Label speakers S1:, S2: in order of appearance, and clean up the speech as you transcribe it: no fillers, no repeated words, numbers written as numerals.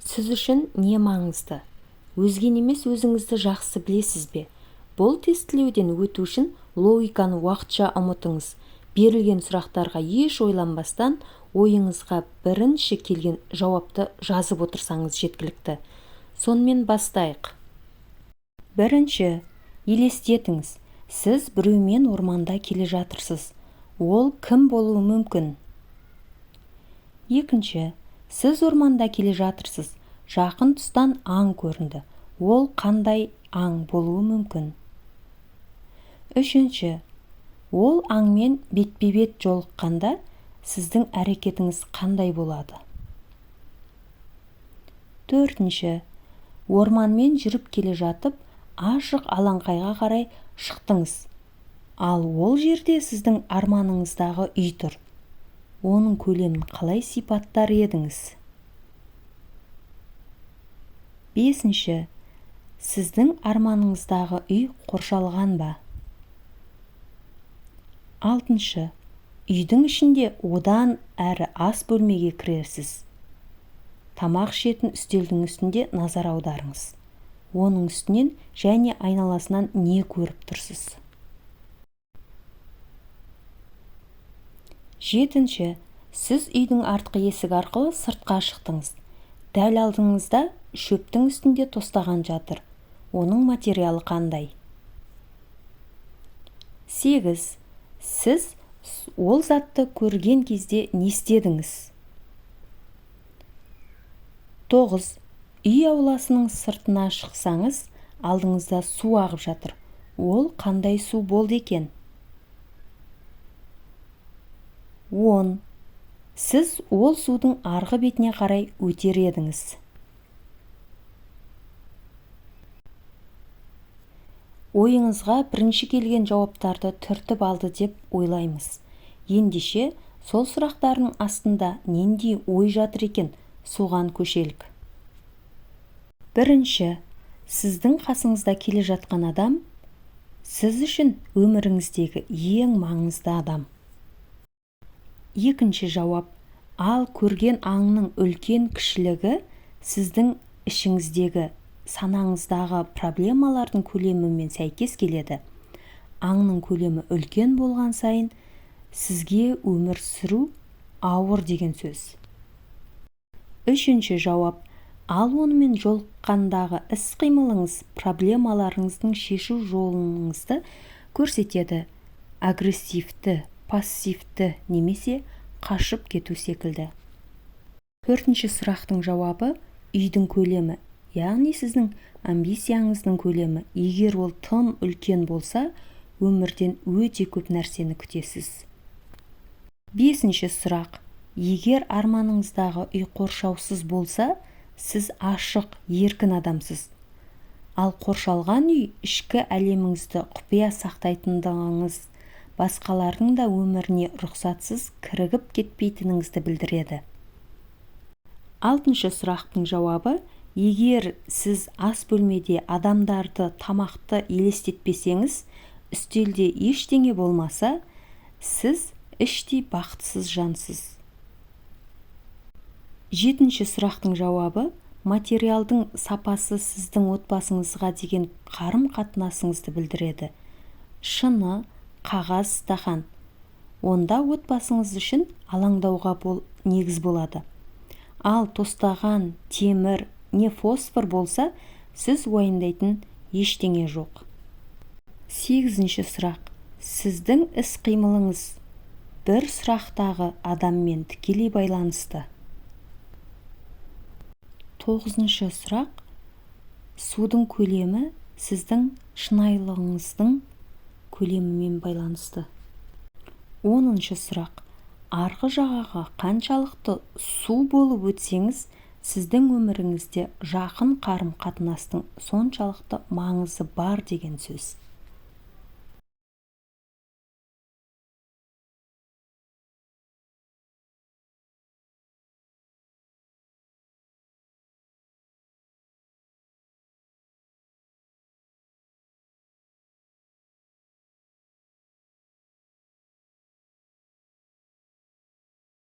S1: Сіз үшін не маңызды? Өзген емес өзіңізді жақсы білесіз бе? Бұл тестілеуден өту үшін логиканы уақытша ұмытыңыз. Берілген сұрақтарға еш ойланбастан ойыңызға бірінші келген жауапты жазып отырсаңыз жеткілікті. Сонымен бастайық. Бірінші, елестетіңіз. Сіз біреумен орманда келе жатырсыз. Ол кім болуы мүмкін? Екінші, сіз орманда келе жатырсыз. Жақын тұстан аң көрінді. Ол қандай аң болуы мүмкін? Үшінші, ол аңмен бетпе-бет жолыққанда сіздің әрекетіңіз қандай болады? Төртінші, орманмен жүріп келе жатып, ашық алаңқайға қарай шықтыңыз. Ал ол жерде сіздің арманыңыздағы үй тұр. Оның көлемін қалай сипаттар едіңіз? Бесінші, сіздің арманыңыздағы үй қоршалған ба? Алтыншы, үйдің ішінде одан әрі ас бөлмеге кірерсіз. Тамақ ішетін үстелдің үстінде назар аударыңыз. Оның үстінен және айналасынан не көріп тұрсыз? Жетінші, сіз үйдің артқы есігі арқылы сыртқа шықтыңыз. Дәл алдыңызда шөптің үстінде тостаған жатыр. Оның материалы қандай? Сегіз, сіз ол затты көрген кезде не істедіңіз? Тоғыз, үй ауласының сыртына шықсаңыз, алдыңызда су ағып жатыр. Ол қандай су болды екен? 10. Сіз ол судың арғы бетіне қарай өтер едіңіз. Ойыңызға бірінші келген жауаптарды түртіп алды деп ойлаймыз. Ендеше, сол сұрақтардың астында нендей ой жатыр екен, соған көшелік. Бірінші, сіздің қасыңызда келе жатқан адам, сіз үшін өміріңіздегі ең маңызды адам. Екінші жауап, ал көрген аңның үлкен кішілігі сіздің ішіңіздегі, санаңыздағы проблемалардың көлемімен сәйкес келеді. Аңның көлемі үлкен болған сайын, сізге өмір сүру ауыр деген сөз. Үшінші жауап, ал онымен жолыққандағы іс-қимылыңыз проблемаларыңыздың шешу жолыңызды көрсетеді. Агрессивті, пассивті немесе қашып кету секілді. Төртінші сұрақтың жауабы үйдің көлемі, яғни сіздің амбицияңыздың көлемі. Егер ол тым үлкен болса, өмірден өте көп нәрсені күтесіз. Бесінші сұрақ, егер арманыңыздағы үй қоршаусыз болса, сіз ашық, еркін адамсыз. Ал қоршалған үй ішкі әлеміңізді құпия сақтайтындығыңыз, басқалардың да өміріне рұқсатсыз кірігіп кетпейтініңізді білдіреді. Алтыншы сұрақтың жауабы, егер сіз ас бөлмеде адамдарды, тамақты елестетпесеңіз, үстелде ештеңе болмаса, сіз іштей бақытсыз жансыз. Жетінші сұрақтың жауабы, материалдың сапасы сіздің отбасыңызға деген қарым-қатынасыңызды білдіреді. Шыны, қағаз, стақан. Онда отбасыңыз үшін алаңдауға негіз болады. Ал тостаған, темір, не фосфор болса, сіз уайымдайтын ештеңе жоқ. Сегізінші сұрақ, сіздің іс-қимылыңыз бір сұрақтағы адаммен тікелей байланысты. Тоғызыншы сұрақ, судың көлемі сіздің шынайылығыңыздың көлемімен байланысты. Оныншы сұрақ, арғы жағаға қаншалықты су болып өтсеңіз, сіздің өміріңізде жақын қарым-қатынастың соншалықты маңызы бар деген сөз.